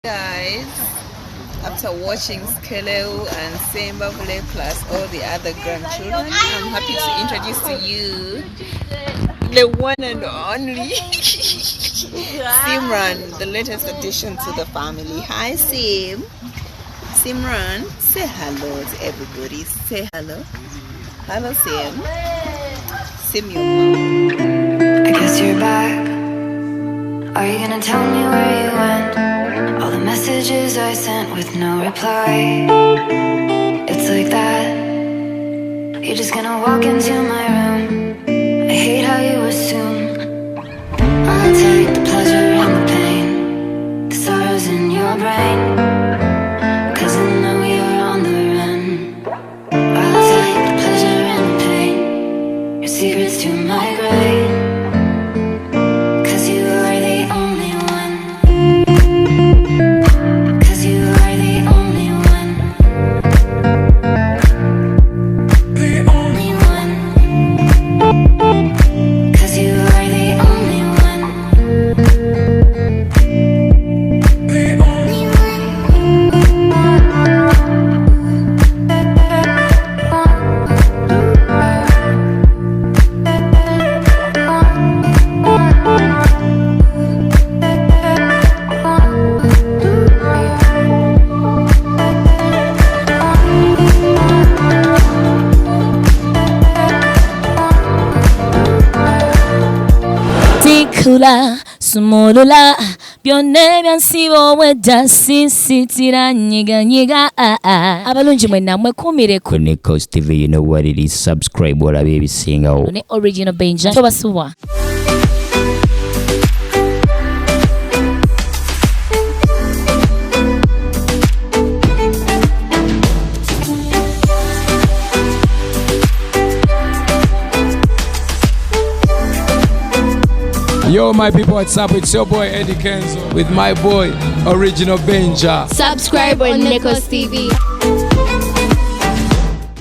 Guys, after watching Skelo and Simba play plus all the other grandchildren, I'm happy to introduce to you the one and only Simran, the latest addition to the family. Hi Sim. Simran, say hello to everybody. Say hello. Hello Sim. Sim, your mom. I guess you're back. Are you gonna tell me where you went? All the messages I sent with no reply. It's like that. You're just gonna walk into my room. I hate how you assume I'll take the pleasure and the pain, the sorrows in your brain, 'cause I know you're on the run. I'll take the pleasure and the pain, your secrets to my grave. Kula sumulula byonna byansibo wedda sisitira nyiga abalungi mwenna mwekumire ku NEKOZ TV. You know what it is. Subscribe olabe ebisingawo ne original Benja tobasuwa. Yo, my people, what's up? It's your boy Eddie Kenzo with my boy Original Benja. Subscribe on NEKOZ TV.